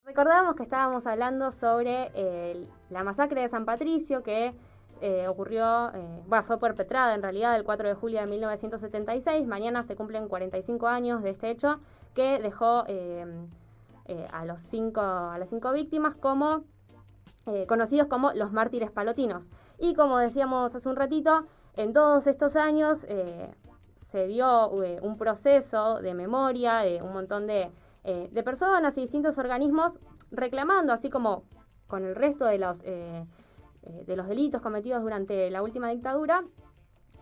Recordábamos que estábamos hablando sobre la masacre de San Patricio que ocurrió, fue perpetrada en realidad el 4 de julio de 1976. Mañana se cumplen 45 años de este hecho que dejó a las cinco víctimas como conocidos como los mártires palotinos. Y como decíamos hace un ratito, en todos estos años se dio un proceso de memoria de un montón de personas y distintos organismos reclamando, así como con el resto de los delitos cometidos durante la última dictadura,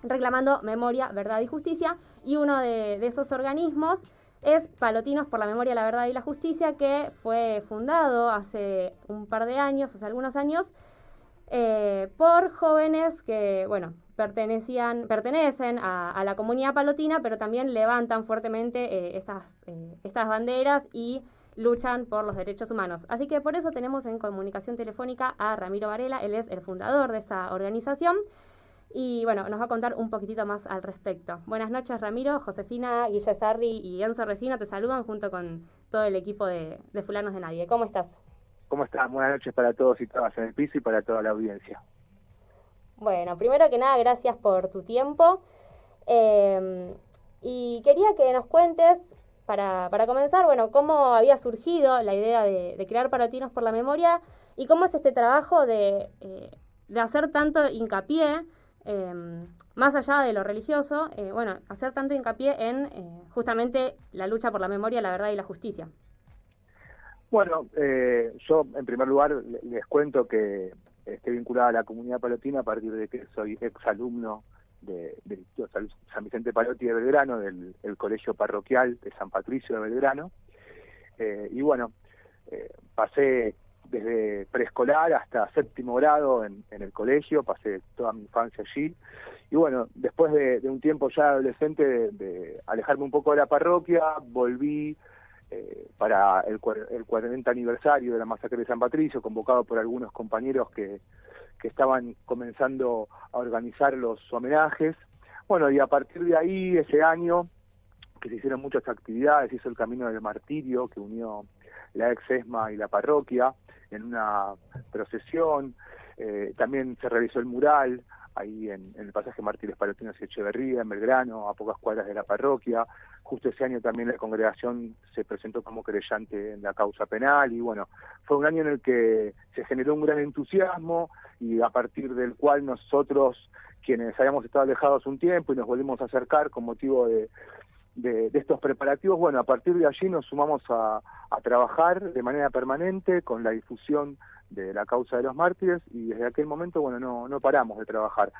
reclamando memoria, verdad y justicia. Y uno de esos organismos es Palotinos por la Memoria, la Verdad y la Justicia, que fue fundado hace algunos años, por jóvenes que, pertenecen a la comunidad palotina, pero también levantan fuertemente estas banderas y luchan por los derechos humanos. Así que por eso tenemos en comunicación telefónica a Ramiro Varela. Él es el fundador de esta organización y nos va a contar un poquitito más al respecto. Buenas noches, Ramiro. Josefina, Guille Sarri y Enzo Resino te saludan junto con todo el equipo de Fulanos de Nadie. ¿Cómo estás? ¿Cómo estás? Buenas noches para todos y todas en el piso y para toda la audiencia. Bueno, primero que nada, gracias por tu tiempo. Y quería que nos cuentes, para comenzar, cómo había surgido la idea de crear Palotinos por la Memoria y cómo es este trabajo de hacer tanto hincapié, más allá de lo religioso, hacer tanto hincapié en justamente la lucha por la memoria, la verdad y la justicia. Bueno, yo en primer lugar les cuento que estoy vinculada a la comunidad palotina a partir de que soy exalumno del Instituto San Vicente Palotti de Belgrano, del colegio parroquial de San Patricio de Belgrano. Pasé desde preescolar hasta séptimo grado en el colegio, pasé toda mi infancia allí. Y después de un tiempo ya adolescente de alejarme un poco de la parroquia, volví para el 40 aniversario de la masacre de San Patricio, convocado por algunos compañeros que estaban comenzando a organizar los homenajes. Y a partir de ahí, ese año, que se hicieron muchas actividades, hizo el Camino del Martirio, que unió la ex-ESMA y la parroquia en una procesión. También se realizó el mural ahí en el pasaje Mártires Palotinos y Echeverría, en Belgrano, a pocas cuadras de la parroquia. Justo ese año también la congregación se presentó como creyente en la causa penal y fue un año en el que se generó un gran entusiasmo y a partir del cual nosotros, quienes habíamos estado alejados un tiempo y nos volvimos a acercar con motivo de estos preparativos, a partir de allí nos sumamos a trabajar de manera permanente con la difusión de la causa de los mártires y desde aquel momento, no paramos de trabajar.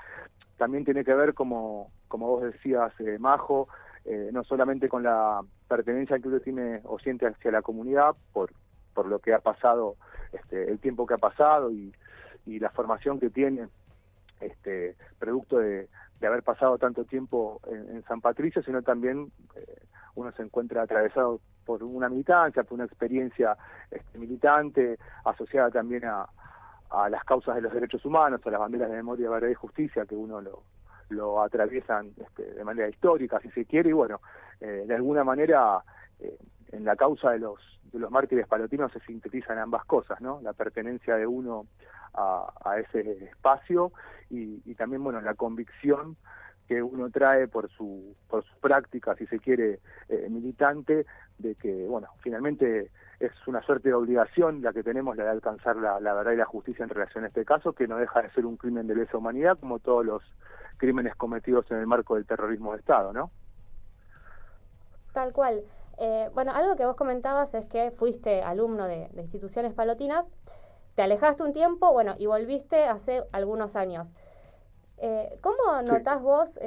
También tiene que ver, como vos decías, Majo, no solamente con la pertenencia que uno tiene o siente hacia la comunidad por lo que ha pasado, el tiempo que ha pasado y la formación que tiene, producto de haber pasado tanto tiempo en San Patricio, sino también uno se encuentra atravesado por una militancia, por una experiencia militante, asociada también a las causas de los derechos humanos, a las banderas de memoria, verdad y justicia, que uno lo atraviesan de manera histórica, si se quiere, y de alguna manera en la causa de los mártires palotinos se sintetizan ambas cosas, ¿no? La pertenencia de uno a ese espacio y también, la convicción que uno trae por su práctica, si se quiere, militante, de que, finalmente es una suerte de obligación la que tenemos, la de alcanzar la verdad y la justicia en relación a este caso, que no deja de ser un crimen de lesa humanidad, como todos los crímenes cometidos en el marco del terrorismo de Estado, ¿no? Tal cual. Algo que vos comentabas es que fuiste alumno de instituciones palotinas, te alejaste un tiempo, y volviste hace algunos años. ¿Cómo notás vos,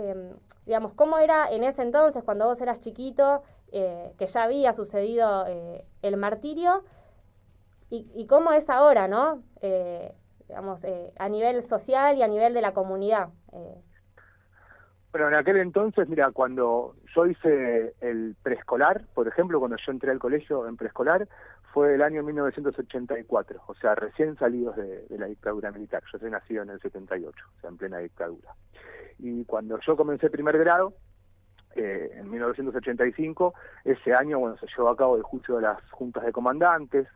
cómo era en ese entonces, cuando vos eras chiquito, que ya había sucedido el martirio, y cómo es ahora, ¿no? A nivel social y a nivel de la comunidad? En aquel entonces, mira, cuando yo hice el preescolar, por ejemplo, cuando yo entré al colegio en preescolar, fue el año 1984, o sea, recién salidos de la dictadura militar. Yo soy nacido en el 78, o sea, en plena dictadura. Y cuando yo comencé primer grado, en 1985, ese año, se llevó a cabo el juicio de las juntas de comandantes,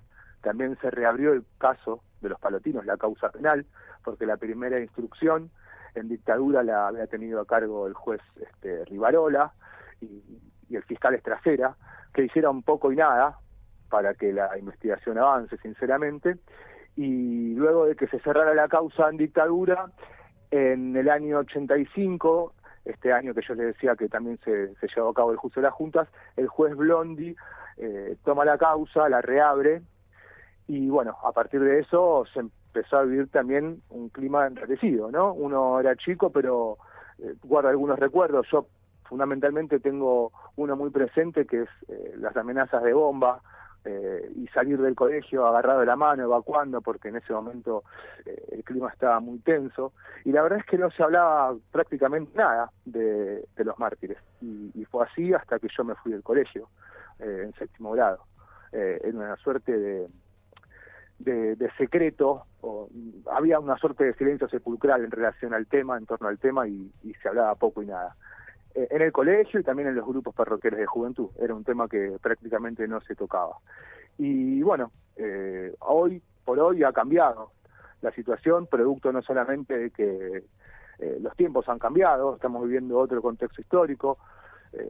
también se reabrió el caso de los palotinos, la causa penal, porque la primera instrucción en dictadura la había tenido a cargo el juez Rivarola y el fiscal Estracera, que hicieron poco y nada para que la investigación avance, sinceramente, y luego de que se cerrara la causa en dictadura, en el año 85, este año que yo les decía que también se llevó a cabo el juicio de las juntas, el juez Blondi toma la causa, la reabre, y bueno, a partir de eso se empezó a vivir también un clima enrarecido, ¿no? Uno era chico, pero guarda algunos recuerdos. Yo fundamentalmente tengo uno muy presente, que es las amenazas de bomba, y salir del colegio agarrado de la mano, evacuando, porque en ese momento el clima estaba muy tenso, y la verdad es que no se hablaba prácticamente nada de los mártires, y fue así hasta que yo me fui del colegio, en séptimo grado, en una suerte de secreto, había una suerte de silencio sepulcral en relación al tema, en torno al tema, y se hablaba poco y nada. En el colegio y también en los grupos parroquiales de juventud, era un tema que prácticamente no se tocaba. Y bueno, hoy por hoy ha cambiado la situación, producto no solamente de que los tiempos han cambiado, estamos viviendo otro contexto histórico.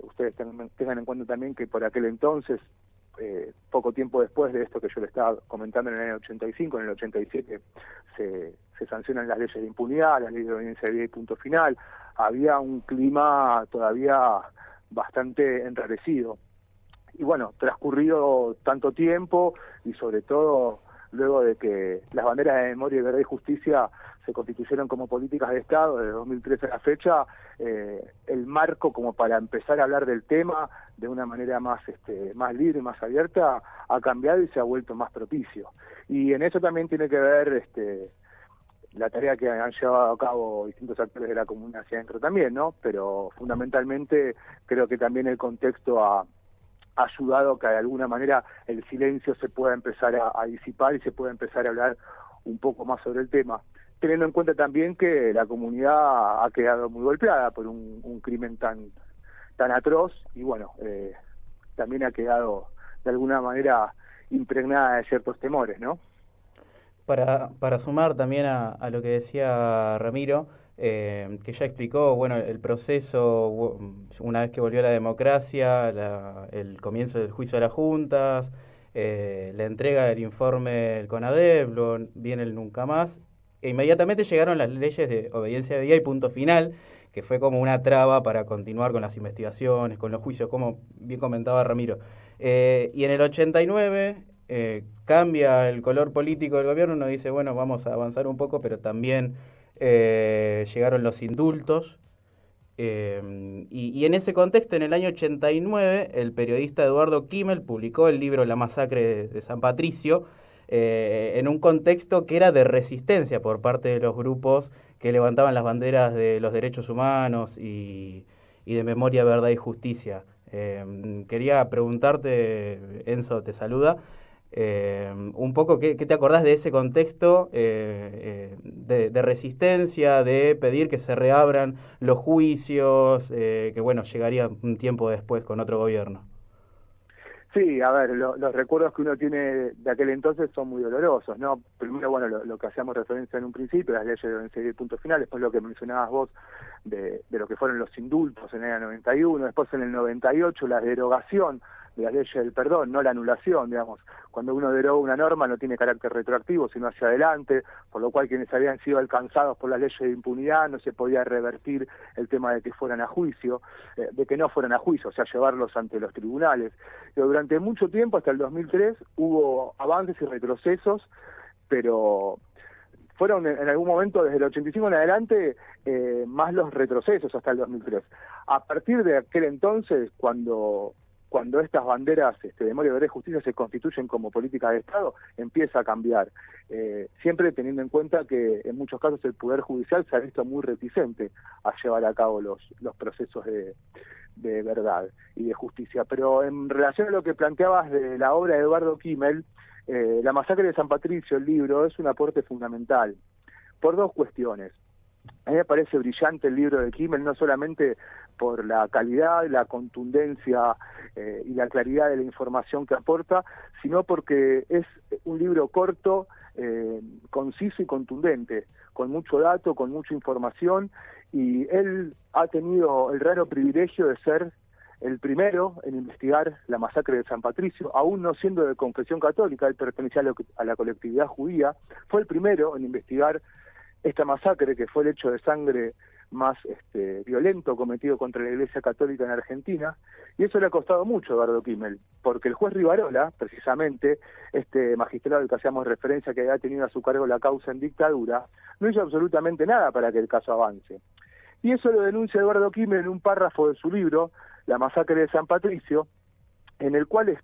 Ustedes tengan en cuenta también que por aquel entonces, poco tiempo después de esto que yo le estaba comentando, en el año 85, en el 87 se sancionan las leyes de impunidad, las leyes de obediencia debida y punto final. Había un clima todavía bastante enrarecido. Y bueno, transcurrido tanto tiempo, y sobre todo luego de que las banderas de memoria, verdad y justicia se constituyeron como políticas de Estado desde 2013 a la fecha, el marco como para empezar a hablar del tema de una manera más libre, más abierta, ha cambiado y se ha vuelto más propicio. Y en eso también tiene que ver la tarea que han llevado a cabo distintos actores de la comunidad hacia adentro también, ¿no? Pero fundamentalmente creo que también el contexto ha ayudado a que de alguna manera el silencio se pueda empezar a disipar y se pueda empezar a hablar un poco más sobre el tema, teniendo en cuenta también que la comunidad ha quedado muy golpeada por un crimen tan atroz, y bueno, también ha quedado de alguna manera impregnada de ciertos temores, ¿no? Para sumar también a lo que decía Ramiro, que ya explicó, bueno, el proceso, una vez que volvió la democracia, el comienzo del juicio de las juntas, la entrega del informe del CONADEP, luego viene el nunca más, e inmediatamente llegaron las leyes de obediencia debida y punto final, que fue como una traba para continuar con las investigaciones, con los juicios, como bien comentaba Ramiro. Y en el 89... cambia el color político del gobierno, uno dice, bueno, vamos a avanzar un poco, pero también llegaron los indultos, y en ese contexto, en el año 89, el periodista Eduardo Kimmel publicó el libro La masacre de San Patricio, en un contexto que era de resistencia por parte de los grupos que levantaban las banderas de los derechos humanos y de memoria, verdad y justicia. Quería preguntarte, Enzo, te saluda, un poco ¿qué te acordás de ese contexto de resistencia, de pedir que se reabran los juicios, que bueno, llegaría un tiempo después con otro gobierno? Sí, a ver, los recuerdos que uno tiene de aquel entonces son muy dolorosos, ¿no? Primero, bueno, lo que hacíamos referencia en un principio, las leyes deben seguir punto final, después lo que mencionabas vos de lo que fueron los indultos en el año 91, después en el 98 la derogación de las leyes del perdón, no la anulación, digamos. Cuando uno deroga una norma no tiene carácter retroactivo, sino hacia adelante, por lo cual quienes habían sido alcanzados por las leyes de impunidad no se podía revertir el tema de que fueran a juicio, de que no fueran a juicio, o sea, llevarlos ante los tribunales. Pero durante mucho tiempo, hasta el 2003, hubo avances y retrocesos, pero fueron en algún momento, desde el 85 en adelante, más los retrocesos hasta el 2003. A partir de aquel entonces, cuando estas banderas de memoria, verdad y justicia se constituyen como política de Estado, empieza a cambiar. Siempre teniendo en cuenta que en muchos casos el Poder Judicial se ha visto muy reticente a llevar a cabo los procesos de verdad y de justicia. Pero en relación a lo que planteabas de la obra de Eduardo Kimmel, La masacre de San Patricio, el libro, es un aporte fundamental por dos cuestiones. A mí me parece brillante el libro de Kimmel, no solamente por la calidad, la contundencia y la claridad de la información que aporta, sino porque es un libro corto, conciso y contundente, con mucho dato, con mucha información, y él ha tenido el raro privilegio de ser el primero en investigar la masacre de San Patricio, aún no siendo de confesión católica. Él pertenecía a la colectividad judía, fue el primero en investigar esta masacre, que fue el hecho de sangre más violento cometido contra la Iglesia Católica en Argentina, y eso le ha costado mucho a Eduardo Kimmel, porque el juez Rivarola, precisamente, este magistrado al que hacíamos referencia, que había tenido a su cargo la causa en dictadura, no hizo absolutamente nada para que el caso avance. Y eso lo denuncia Eduardo Kimmel en un párrafo de su libro, La masacre de San Patricio, en el cual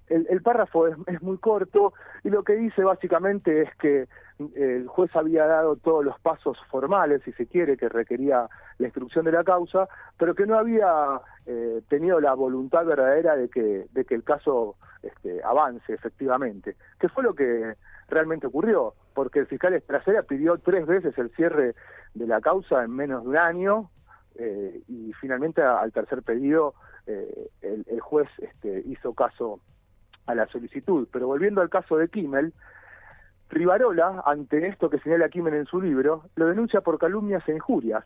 el párrafo es muy corto, y lo que dice básicamente es que el juez había dado todos los pasos formales, si se quiere, que requería la instrucción de la causa, pero que no había tenido la voluntad verdadera de que el caso avance efectivamente, que fue lo que realmente ocurrió, porque el fiscal Estracera pidió 3 veces el cierre de la causa en menos de un año, y finalmente al tercer pedido el juez hizo caso a la solicitud. Pero volviendo al caso de Kimmel, Rivarola, ante esto que señala Kimmel en su libro, lo denuncia por calumnias e injurias.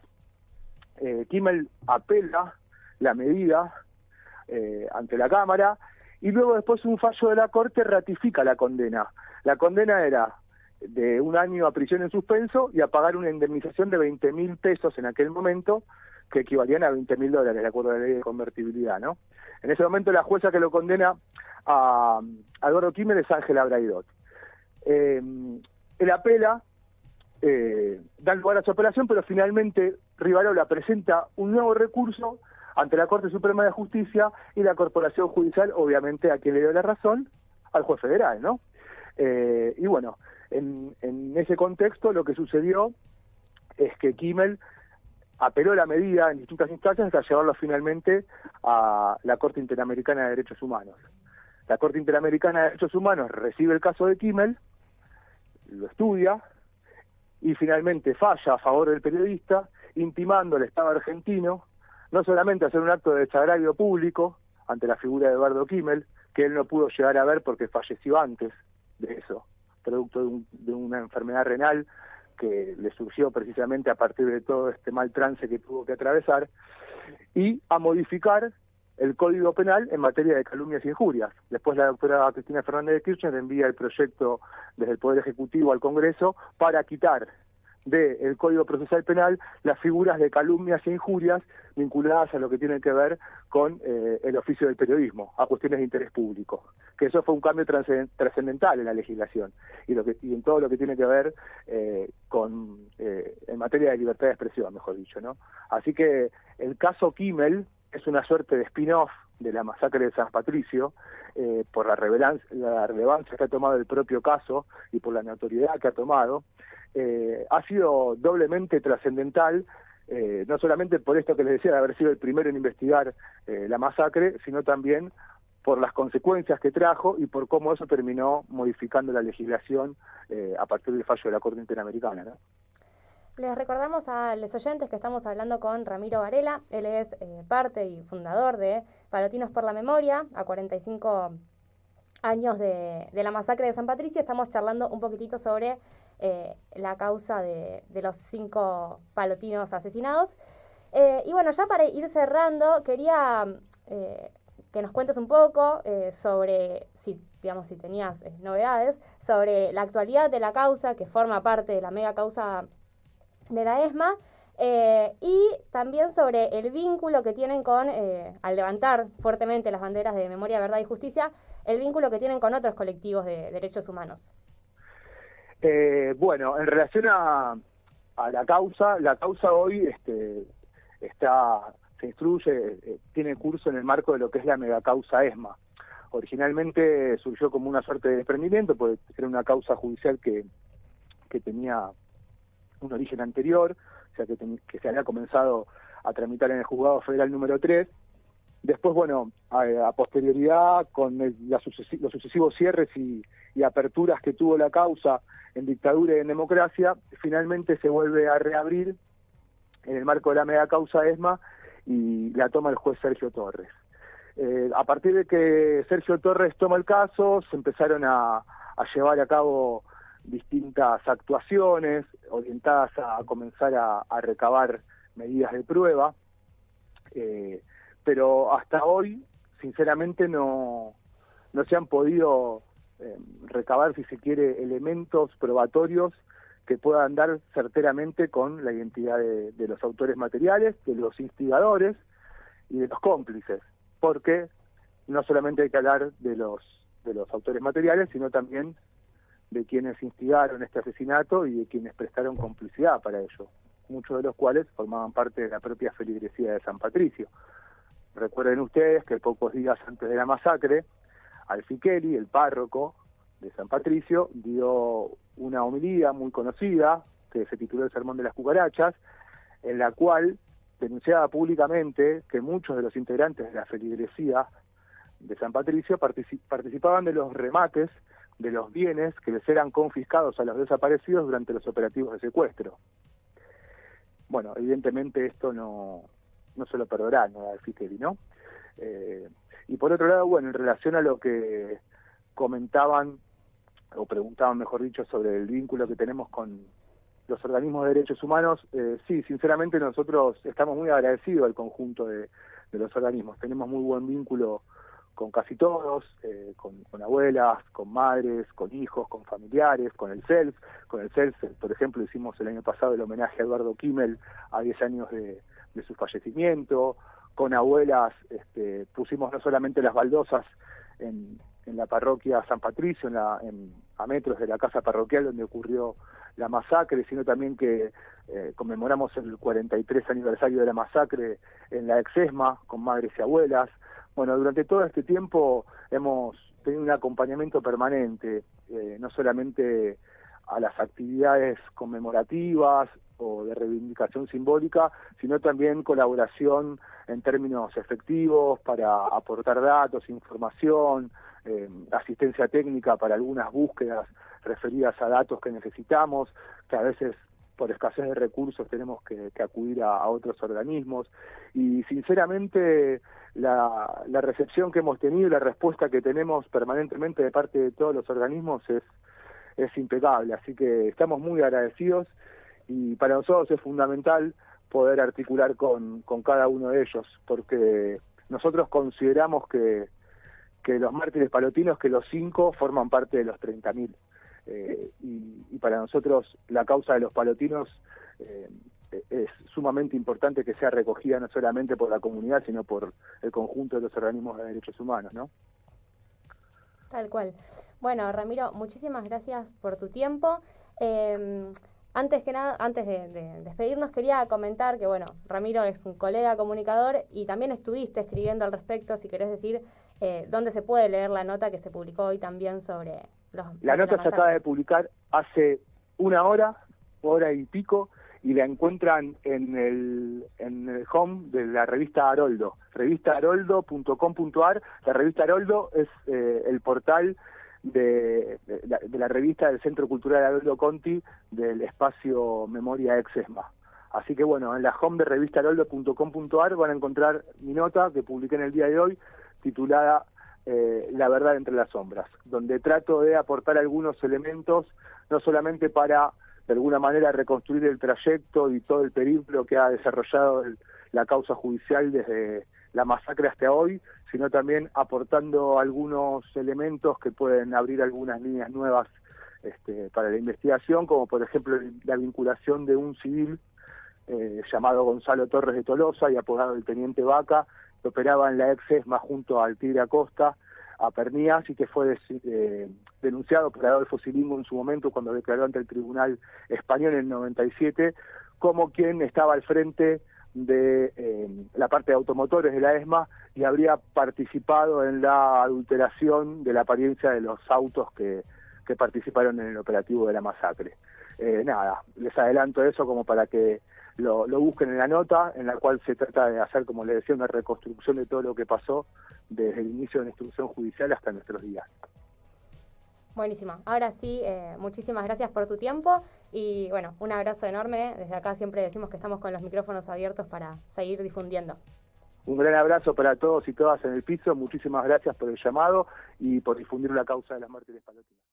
Kimmel apela la medida ante la Cámara, y luego después un fallo de la Corte ratifica la condena. La condena era de 1 año a prisión en suspenso y a pagar una indemnización de 20.000 pesos en aquel momento, que equivalían a $20.000, de acuerdo a la ley de convertibilidad, ¿no? En ese momento la jueza que lo condena a Eduardo Kimmel es Ángela Braidot. Él apela, da lugar a su apelación, pero finalmente Rivarola presenta un nuevo recurso ante la Corte Suprema de Justicia, y la Corporación Judicial, obviamente, a quien le dio la razón, al juez federal, ¿no? Y bueno, en ese contexto lo que sucedió es que Kimmel apeló la medida en distintas instancias hasta llevarlo finalmente a la Corte Interamericana de Derechos Humanos. La Corte Interamericana de Derechos Humanos recibe el caso de Kimmel, lo estudia y finalmente falla a favor del periodista, intimando al Estado argentino no solamente a hacer un acto de desagravio público ante la figura de Eduardo Kimmel, que él no pudo llegar a ver porque falleció antes de eso, producto de una enfermedad renal que le surgió precisamente a partir de todo este mal trance que tuvo que atravesar, y a modificar el Código Penal en materia de calumnias e injurias. Después la doctora Cristina Fernández de Kirchner envía el proyecto desde el Poder Ejecutivo al Congreso para quitar del Código Procesal Penal las figuras de calumnias e injurias vinculadas a lo que tiene que ver con el oficio del periodismo, a cuestiones de interés público, que eso fue un cambio trascendental en la legislación y en todo lo que tiene que ver en materia de libertad de expresión, mejor dicho, ¿no? Así que el caso Kimmel es una suerte de spin-off de la masacre de San Patricio, por la relevancia que ha tomado el propio caso y por la notoriedad que ha tomado. Ha sido doblemente trascendental, no solamente por esto que les decía, de haber sido el primero en investigar la masacre, sino también por las consecuencias que trajo y por cómo eso terminó modificando la legislación a partir del fallo de la Corte Interamericana, ¿no? Les recordamos a los oyentes que estamos hablando con Ramiro Varela. Él es parte y fundador de Palotinos por la Memoria, a 45 años de la masacre de San Patricio. Estamos charlando un poquitito sobre la causa de los 5 palotinos asesinados. Y bueno, ya para ir cerrando, quería que nos cuentes un poco sobre, si tenías novedades, sobre la actualidad de la causa, que forma parte de la mega causa de la ESMA, y también sobre el vínculo que tienen con, al levantar fuertemente las banderas de memoria, verdad y justicia, el vínculo que tienen con otros colectivos de derechos humanos. Bueno, en relación a la causa hoy se instruye, tiene curso en el marco de lo que es la megacausa ESMA. Originalmente surgió como una suerte de desprendimiento, porque era una causa judicial que tenía un origen anterior, o sea que se había comenzado a tramitar en el Juzgado Federal número 3. Después, bueno, a posterioridad, con los sucesivos cierres y aperturas que tuvo la causa en dictadura y en democracia, finalmente se vuelve a reabrir en el marco de la mega causa ESMA y la toma el juez Sergio Torres. A partir de que Sergio Torres toma el caso, se empezaron a llevar a cabo distintas actuaciones orientadas a comenzar a recabar medidas de prueba, pero hasta hoy, sinceramente, no se han podido recabar, si se quiere, elementos probatorios que puedan dar certeramente con la identidad de los autores materiales, de los instigadores y de los cómplices, porque no solamente hay que hablar de los autores materiales, sino también de quienes instigaron este asesinato y de quienes prestaron complicidad para ello, muchos de los cuales formaban parte de la propia feligresía de San Patricio. Recuerden ustedes que pocos días antes de la masacre, Alficheri, el párroco de San Patricio, dio una homilía muy conocida, que se tituló El Sermón de las Cucarachas, en la cual denunciaba públicamente que muchos de los integrantes de la feligresía de San Patricio participaban de los remates de los bienes que les eran confiscados a los desaparecidos durante los operativos de secuestro. Bueno, evidentemente esto no se lo perdonará, ¿no?, a Alficheri, ¿no? Y por otro lado, bueno, en relación a lo que comentaban, o preguntaban, mejor dicho, sobre el vínculo que tenemos con los organismos de derechos humanos, sí, sinceramente nosotros estamos muy agradecidos al conjunto de los organismos. Tenemos muy buen vínculo con casi todos, con abuelas, con madres, con hijos, con familiares, con el CELF. Con el CELF, por ejemplo, hicimos el año pasado el homenaje a Eduardo Kimmel a 10 años de su fallecimiento. Con abuelas pusimos no solamente las baldosas en la parroquia San Patricio, a metros de la casa parroquial donde ocurrió la masacre, sino también que conmemoramos el 43 aniversario de la masacre en la ex-ESMA con madres y abuelas. Bueno, durante todo este tiempo hemos tenido un acompañamiento permanente, no solamente a las actividades conmemorativas o de reivindicación simbólica, sino también colaboración en términos efectivos para aportar datos, información, asistencia técnica para algunas búsquedas referidas a datos que necesitamos, que a veces por escasez de recursos tenemos que acudir a otros organismos. Y sinceramente la recepción que hemos tenido y la respuesta que tenemos permanentemente de parte de todos los organismos es impecable, así que estamos muy agradecidos y para nosotros es fundamental poder articular con cada uno de ellos, porque nosotros consideramos que los mártires palotinos, que los 5 forman parte de los 30.000. Y para nosotros la causa de los palotinos es sumamente importante que sea recogida no solamente por la comunidad, sino por el conjunto de los organismos de derechos humanos, ¿no? Tal cual. Bueno, Ramiro, muchísimas gracias por tu tiempo. Antes que nada, antes de despedirnos, quería comentar que, bueno, Ramiro es un colega comunicador y también estuviste escribiendo al respecto, si querés decir dónde se puede leer la nota que se publicó hoy también sobre la nota se acaba de publicar hace una hora y pico, y la encuentran en el home de la revista Haroldo, revistaharoldo.com.ar. La revista Haroldo es el portal de la revista del Centro Cultural Haroldo Conti del espacio Memoria Ex-ESMA. Así que bueno, en la home de revistaharoldo.com.ar van a encontrar mi nota que publiqué en el día de hoy, titulada La verdad entre las sombras, donde trato de aportar algunos elementos, no solamente para de alguna manera reconstruir el trayecto y todo el periplo que ha desarrollado la causa judicial desde la masacre hasta hoy, sino también aportando algunos elementos que pueden abrir algunas líneas nuevas para la investigación, como por ejemplo la vinculación de un civil llamado Gonzalo Torres de Tolosa y apodado el Teniente Vaca, que operaba en la ex-ESMA junto al Tigre Acosta, a Pernías, y que fue denunciado por Adolfo Silingo en su momento cuando declaró ante el Tribunal Español en el 97 como quien estaba al frente de la parte de automotores de la ESMA y habría participado en la adulteración de la apariencia de los autos que participaron en el operativo de la masacre. Nada, les adelanto eso como para que lo busquen en la nota, en la cual se trata de hacer, como les decía, una reconstrucción de todo lo que pasó desde el inicio de la instrucción judicial hasta nuestros días. Buenísimo. Ahora sí, muchísimas gracias por tu tiempo Y bueno, un abrazo enorme. Desde acá siempre decimos que estamos con los micrófonos abiertos para seguir difundiendo. Un gran abrazo para todos y todas en el piso. Muchísimas gracias por el llamado y por difundir la causa de las mártires palatinas.